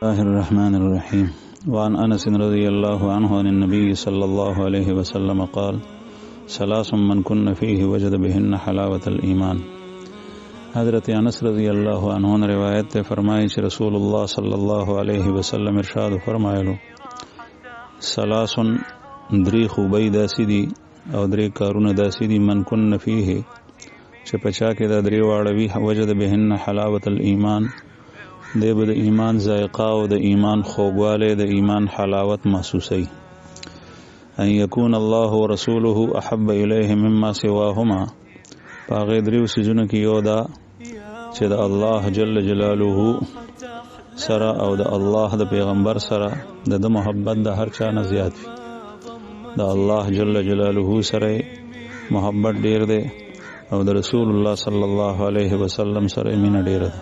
الله الرحمن الرحيم. وعن أنس رضي الله عنه عن النبي صلى الله عليه وسلم قال: ثلاث من كن فيه وجد بهن حلاوة الإيمان. حضرت انس رضی اللہ عنہ نے روایت تے فرمائی کہ رسول اللہ صلی اللہ علیہ وسلم ارشاد فرمایلو: ثلاث دری خوبی داسی دی او دری کارونه داسی دی من کن فيه چې پچا کې دا دری واړوي وجد بهن حلاوة الإيمان، دی به د ایمان ذائقه او د ایمان خوږوالی د ایمان حلاوت محسوسوي. ان یکون الله ورسوله احب الیه مما سواهما، په هغې دریو څیزونو کې یو دا چې د الله جل جلاله سره او د الله د پیغمبر سره د محبت د هر چا نه زیات وي. د الله جل جلاله سره محبت ډیر دی او د رسول الله صلی الله علیه وسلم سره مینه ډیره ده.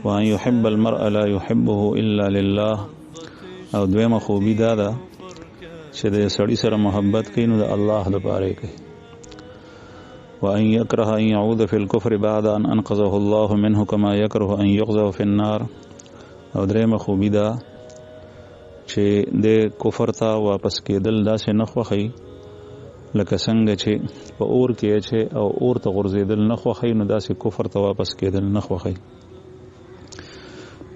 وان يحب المرء لا يحبه الا لله، او دویمه خوبی دا ده چې د سړی سره محبت کوي نو د الله لپاره کوي. وان يكره ان يعود في الكفر بعد ان انقذه الله منه كما يكره ان يقذف في النار، او دریمه خوبی دا چې د کفر ته واپس کېدل داسې نه خوښي لکه څنګه چې په اور کې چې او اور ته غورځېدل نه خوښي نو داسې کفر ته واپس کېدل نه خوښي.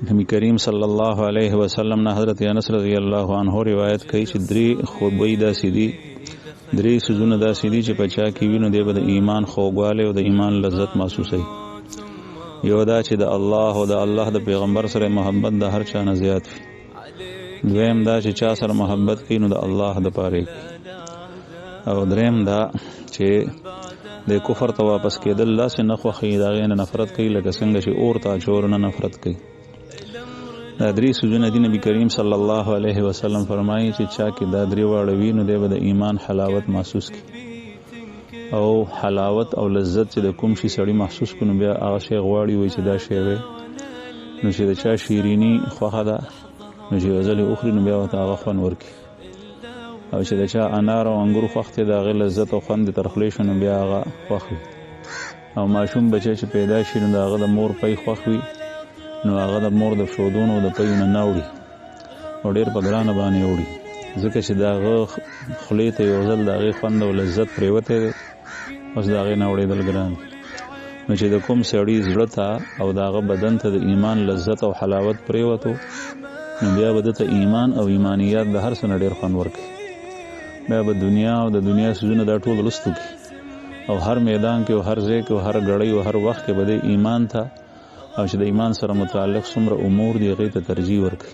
نبی کریم صلی الله علیه وسلم نه حضرت انس رضی الله عنه روایت کوي چې درې خوبی داسې دي، درې سيزونه داسې دي چې پچا کې وینو دی به د ایمان خوږوالی او د ایمان لذت محسوسوي. یو دا چې د الله او د الله د پیغمبر سره محبت د هر چا نه زیات وي. دویم دا چې چا سره محبت کوي نو د الله د پاره کوي. او دریم دا چې د کفر ته واپس کېدل داسې نه خوښي، د هغې نه نفرت کوي لکه څنګه چې اور ته اچور نه نفرت کوي. دا درې سيزونه دي نبی کریم صلی الله علیه وسلم فرمایي چې چا کې دا درې واړه وي نو دی به د ایمان حلاوت محسوس کړي. او حلاوت او لذت چې د کوم شي سړی محسوس کړي نو بیا هغه شی غواړي وایي چې دا شی وی نو چې د چا شیریني خوښه ده نو چې یو ځلې وخوري نو بیا ورته هغه خوند ورکړي. او چې د چا انار او انګور خوښ دی د هغې لذت او خوند د تر خولې شو نو بیا هغه خوښ وي. او ماشوم بچی چې پیدا شي نو د هغه د مور پی خوښ وي نو هغه د مور د شودونو د پیونه نه وړي او ډېر په ګرانه باندې وړي، ځکه چې د هغه خولې ته یو ځل د هغې خوند او لذت پرېوتی دی، اوس د هغې نه اورېدل ګران دي. نو چې د کوم سړي زړه ته او د هغه بدن ته د ایمان لذت او حلاوت پرېوتو نو بیا به ده ته ایمان او ایمانیات د هر څه نه ډېر خوند ورکوي. بیا به دنیا او د دنیا څیزونه دا ټول لستو کړي او هر میدان کې او هر ځای کې او هر ګړۍ او هر وخت کې به د ایمان ته او چې د ایمان سره متعلق څومره امور دي هغې ته ترجیح ورکړي،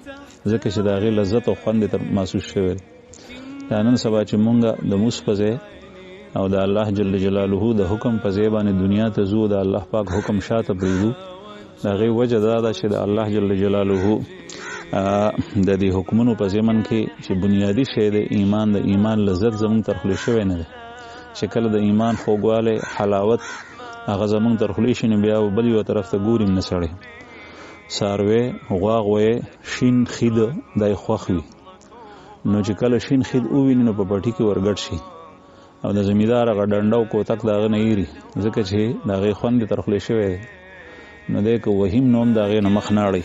ځکه چې د هغې لذت او خوند یې محسوس شوی دی. دا نن سبا چې مونږ د مونځ په ځای او د الله جل جلاله د حکم په ځای باندې دنیا ته ځو، د الله پاک حکم شاته پرېږدو، د هغې وجه دا ده چې د الله جل جلاله د دې حکمونو په ضمن کې چې بنیادي شی د ایمان لذت زمونږ تر خولې شوی نه دی. چې کله د ایمان خوږوالی حلاوت هغه زمونږ تر خولې شي نو بیا بل یو طرف ته ګوري نه سړی. څاروی غوا غوی شین خید دی خوښ وي، نو چې کله شین خید وویني نو په پټي کې ورګډ شي او د زمیندار هغه ډنډه او کوتک د هغه نه ایري، ځکه چې د هغې خوند یې تر خولې شوی دی نو دی که وهیم نو هم د هغې نه مخ نه اړوي.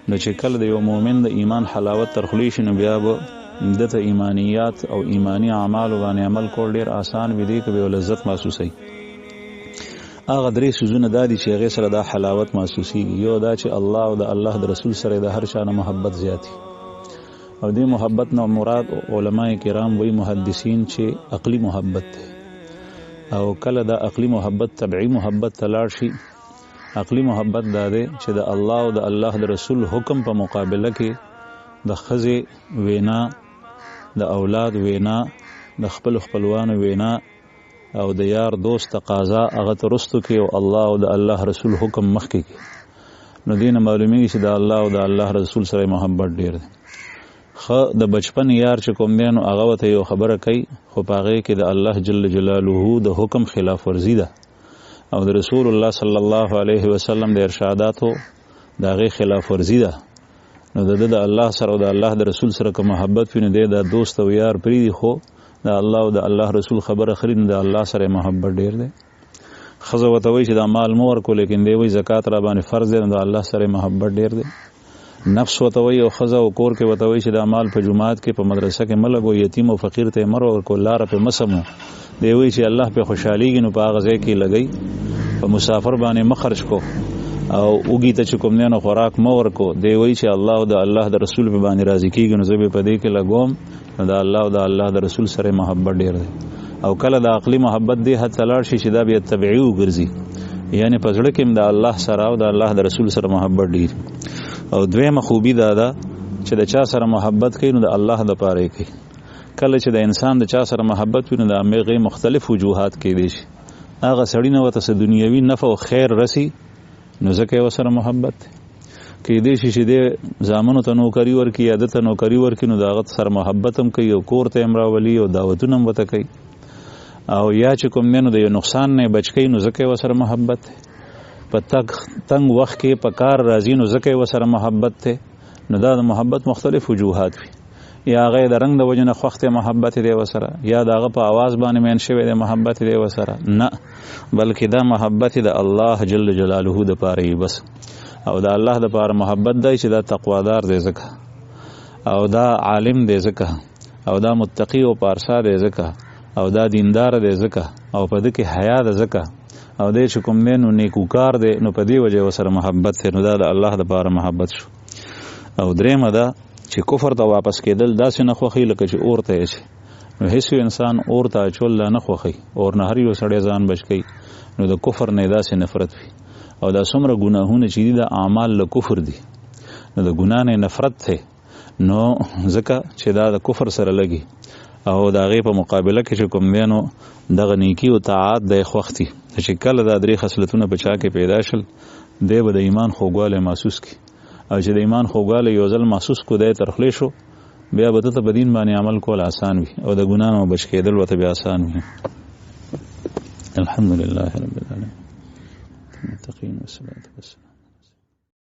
نو چې کله د یو مؤمن د ایمان حلاوت تر خولې شي نو بیا به ده ته ایمانیات او ایمانی اعمالو باندې عمل کول ډېر آسان وي، دی که به یو لذت محسوسوي. هغه درې سيزونه دا دي چې هغې سره دا حلاوت محسوسېږي. یو دا چې الله او د الله د رسول سره د هر چا نه محبت زیاتي، او دې محبت نه مراد علماء کرام وایي محدثین چې عقلي محبت دی. او کله دا عقلي محبت طبعي محبت ته لاړ شي، عقلي محبت دا دی چې د الله او د الله د رسول حکم په مقابله کې د ښځې وینا، د اولاد وینا، د خپلوانو وینا او د یار دوست تقاضا هغه ته رستو کې او الله او د الله رسول حکم مخکې کې. نو دې نه معلومیږي چې د الله او د الله رسول سره محبت ډېر دی. ښه د بچپن یار چې کوم دی نو هغه ورته یو خبره کوي خو په هغې کې د الله جل جلاله د حکم خلاف ورزي ده او د رسول الله صلی الله علیه وسلم د ارشاداتو د هغې خلاف ورزي ده. نو د الله سره او د الله د رسول سره که محبت وي نو دی دا دوست او یار پرېږدي، خو د الله او د الله رسول خبره خري نو د الله سره محبت ډېر دی. ښځه ورته وایي چې دا مال مه ورکو، لیکن دی وایي زکات را باندې فرض دی نو د الله سره محبت ډېر دی. نفس وتوي او خزا او کور کې وتوي چې د مال په جماعت کې په مدرسه کې ملګو یتیم او فقیر ته مر او لار په مسمو دی وی چې الله په خوشحاليږي نو په هغه ځای کې لګي په مسافر باندې مخرج کو او اوږي ته چې کوم نه خوراک مو ورکو دی وی چې الله او د الله د رسول په باندې راضي کیږي نو زه په دې کې لګوم د الله او د الله د رسول سره محبت ډیر دی او کله د عقلي محبت دی حد تلاړ شي چې دا به تبعي وګرځي یعنی په ځړه کې د الله سره او د الله د رسول سره محبت ډیر او دویمه خوبي دا ده چې د چا سره محبت کوي نو د الله د پاره کوي کله چې د انسان د چا سره محبت وي نو د هغه مختلف وجوهات کې دي هغه سړی نه وته دنیوي نفع او خیر رسی نو ځکه وسره محبت کې دي چې د زامنو ته نوکری ورکی عادت نوکری ورکی نو داغت سره محبت هم کوي او کور ته امراولي او دعوتونه هم وته کوي او یا چې کوم نه د یو نقصان نه بچ کوي نو ځکه وسره محبت په تنگ وخت کې په کار راځي نو ځکه وسره محبت ته نو دا د محبت مختلف وجوهات وي یا هغه د رنگ د وجنه خوخته محبت دی وسره یا داغه په आवाज باندې مین شوی د محبت دی وسره نه بلکې دا محبت د الله جل جلاله د پاره بس او دا الله د پاره محبت دی چې دا تقوادار دی زکه او دا عالم دی زکه او دا متقی او پارسا دی زکه او دا دیندار دی زکه او په دې کې حیا دی زکه او دې چې کوم نه نو نیکوکار دی نو په دې وجه وسره محبت دی نو دا د الله د پاره محبت شو او درېمه دا چې کفر ته واپس کېدل داسې نه خوخي لکه چې اور ته شي نو هیڅ انسان اور ته چول نه خوخي اور نه هر یو سړی ځان بچ کی نو د کفر نه داسې نفرت وي او دا څومره ګناهونه چې دي د اعمال له کفر دي نو د ګناه نه نفرت ته نو ځکه چې دا د کفر سره لګي او دا غي په مقابله کې چې کوم دینو دغه نیکی او طاعت د خوختي چې کله دا درې خصلتونه بچا کې پیدا شل دی به د ایمان خوګواله محسوس کی او چې د ایمان خوګواله یو ځل محسوس کو دی ترخلی شو بیا به ته بدین باندې عمل کول آسان وي او د ګناه نه بچ کېدل وته بیا آسان وي الحمدلله رب العالمین متقین والسلام